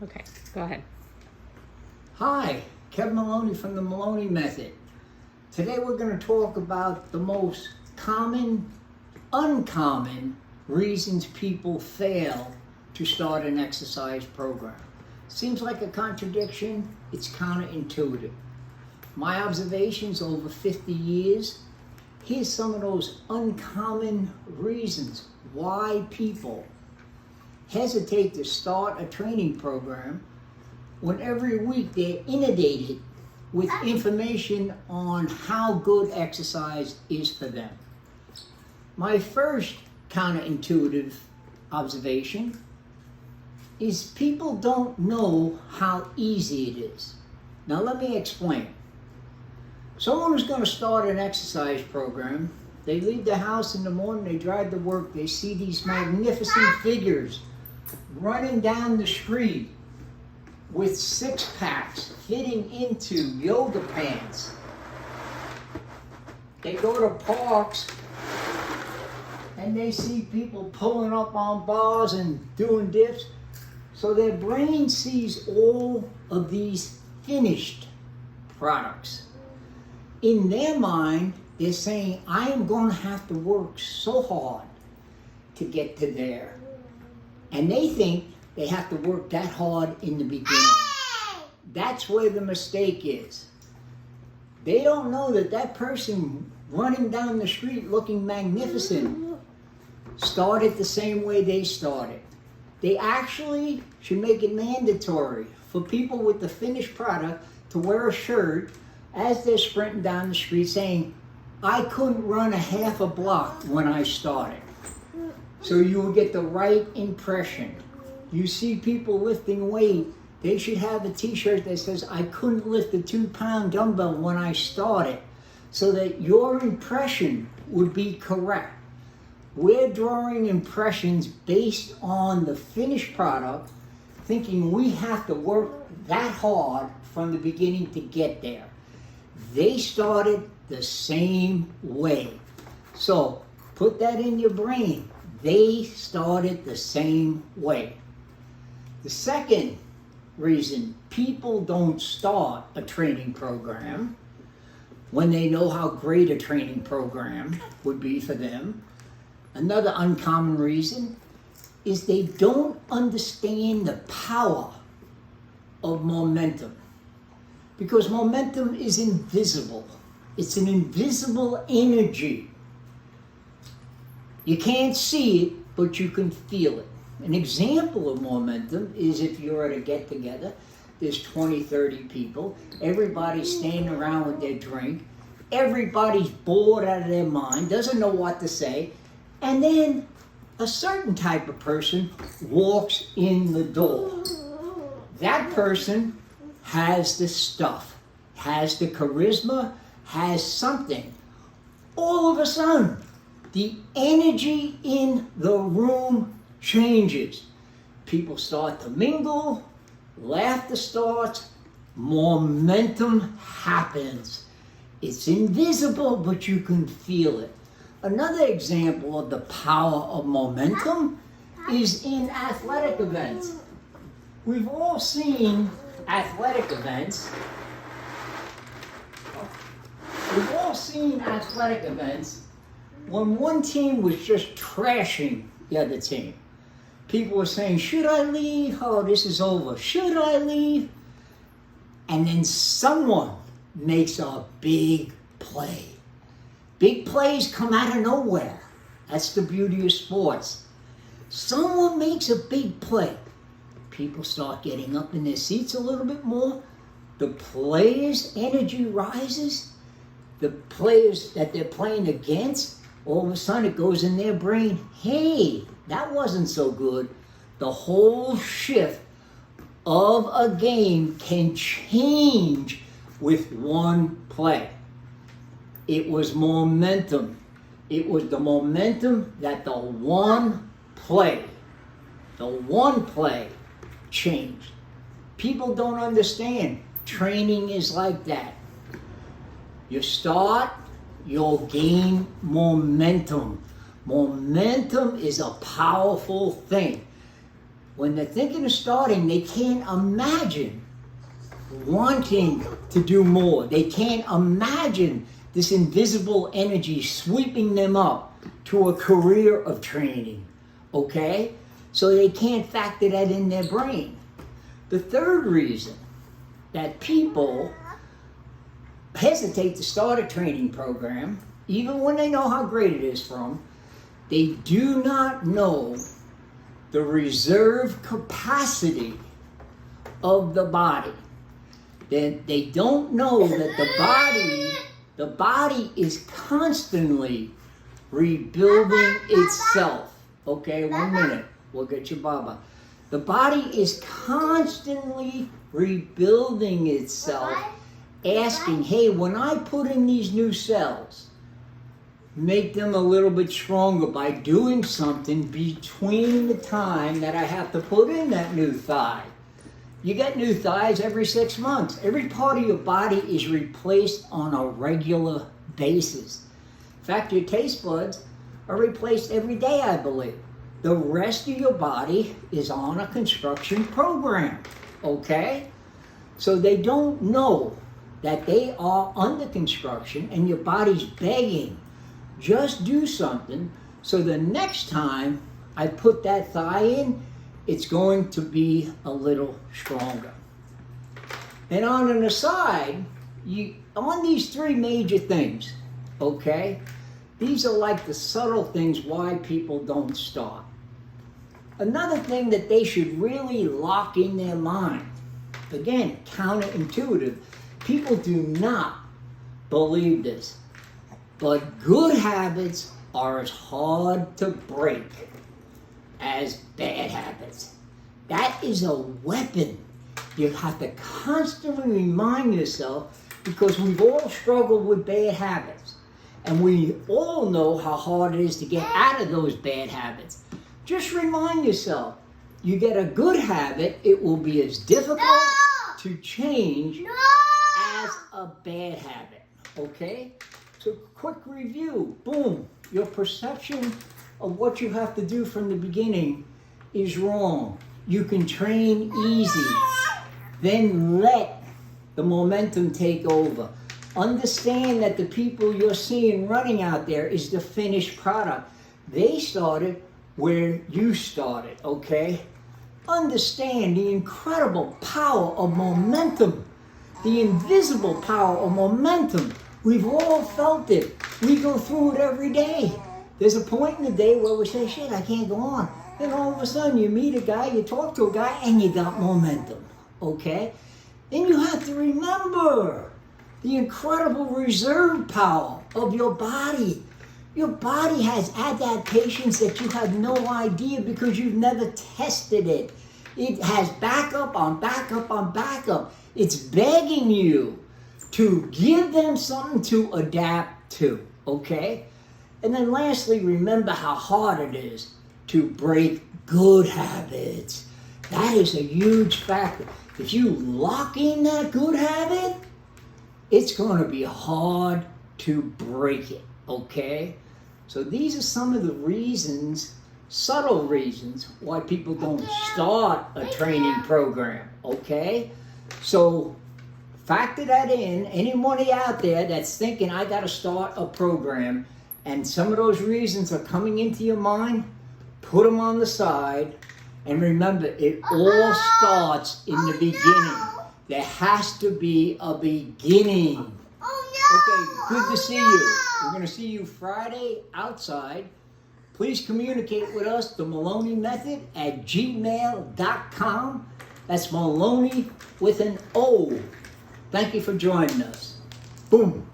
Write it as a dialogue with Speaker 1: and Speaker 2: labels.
Speaker 1: Okay, go ahead.
Speaker 2: Hi, Kevin Moloney from the Moloney Method. Today we're going to talk about the most common, uncommon reasons people fail to start an exercise program. Seems like a contradiction, it's counterintuitive. My observations over 50 years, here's some of those uncommon reasons why people hesitate to start a training program when every week they're inundated with information on how good exercise is for them. My first counterintuitive observation is people don't know how easy it is. Now let me explain. Someone who's going to start an exercise program, they leave the house in the morning, they drive to work, they see these magnificent figures running down the street with six packs fitting into yoga pants. They go to parks and they see people pulling up on bars and doing dips. So their brain sees all of these finished products. In their mind, they're saying, I am going to have to work so hard to get to there. And they think they have to work that hard in the beginning. That's where the mistake is. They don't know that that person running down the street looking magnificent started the same way they started. They actually should make it mandatory for people with the finished product to wear a shirt as they're sprinting down the street saying, I couldn't run a half a block when I started. So you will get the right impression. You see people lifting weight, they should have a t-shirt that says, I couldn't lift a 2-pound dumbbell when I started, so that your impression would be correct. We're drawing impressions based on the finished product, thinking we have to work that hard from the beginning to get there. They started the same way. So put that in your brain. They started the same way. The second reason people don't start a training program when they know how great a training program would be for them, another uncommon reason is they don't understand the power of momentum. Because momentum is invisible. It's an invisible energy. You can't see it, but you can feel it. An example of momentum is if you're at a get-together, there's 20, 30 people, everybody's standing around with their drink, everybody's bored out of their mind, doesn't know what to say, and then a certain type of person walks in the door. That person has the stuff, has the charisma, has something. All of a sudden, the energy in the room changes. People start to mingle, laughter starts, momentum happens. It's invisible, but you can feel it. Another example of the power of momentum is in athletic events. We've all seen athletic events. We've all seen athletic events when one team was just trashing the other team. People were saying, should I leave? Oh, this is over. Should I leave? And then someone makes a big play. Big plays come out of nowhere. That's the beauty of sports. Someone makes a big play. People start getting up in their seats a little bit more. The players' energy rises. The players that they're playing against, all of a sudden it goes in their brain, hey, that wasn't so good. The whole shift of a game can change with one play. It was momentum. It was the momentum that the one play changed. People don't understand. Training is like that. You start, you'll gain momentum. Momentum is a powerful thing. when they're thinking of starting, they can't imagine wanting to do more. They can't imagine this invisible energy sweeping them up to a career of training, okay? So they can't factor that in their brain. The third reason that people hesitate to start a training program, even when they know how great it is for them, they do not know the reserve capacity of the body. They don't know that the body is constantly rebuilding itself. Okay, 1 minute. We'll get you Baba. The body is constantly rebuilding itself, asking, hey, when I put in these new cells, make them a little bit stronger by doing something between the time that I have to put in that new thigh. You get new thighs every 6 months. Every part of your body is replaced on a regular basis. In fact, your taste buds are replaced every day, I believe. The rest of your body is on a construction program, okay? So they don't know that they are under construction and your body's begging, just do something, so the next time I put that thigh in, it's going to be a little stronger. And on an aside, on these three major things, okay, these are like the subtle things why people don't start. Another thing that they should really lock in their mind, again, counterintuitive, people do not believe this, but good habits are as hard to break as bad habits. That is a weapon. You have to constantly remind yourself, because we've all struggled with bad habits. And we all know how hard it is to get out of those bad habits. Just remind yourself, you get a good habit, it will be as difficult to change as a bad habit, okay? So quick review, boom, your perception of what you have to do from the beginning is wrong. You can train easy, then let the momentum take over. Understand that the people you're seeing running out there is the finished product. They started where you started, okay? Understand the incredible power of momentum, the invisible power of momentum. We've all felt it. We go through it every day. There's a point in the day where we say, shit, I can't go on. Then all of a sudden you meet a guy, you talk to a guy, and you got momentum, okay? Then you have to remember the incredible reserve power of your body. Your body has adaptations that you have no idea because you've never tested it. It has backup on backup on backup. It's begging you to give them something to adapt to, okay? And then lastly, remember how hard it is to break good habits. That is a huge factor. If you lock in that good habit, it's going to be hard to break it, okay? So these are some of the reasons, subtle reasons, why people don't start a training program, okay? So factor that in. Anybody out there that's thinking, I got to start a program, and some of those reasons are coming into your mind, put them on the side, and remember, it all starts in the beginning. There has to be a beginning. Okay, good to see you. We're going to see you Friday outside. Please communicate with us, the Moloney Method at gmail.com. That's Moloney with an O. Thank you for joining us. Boom.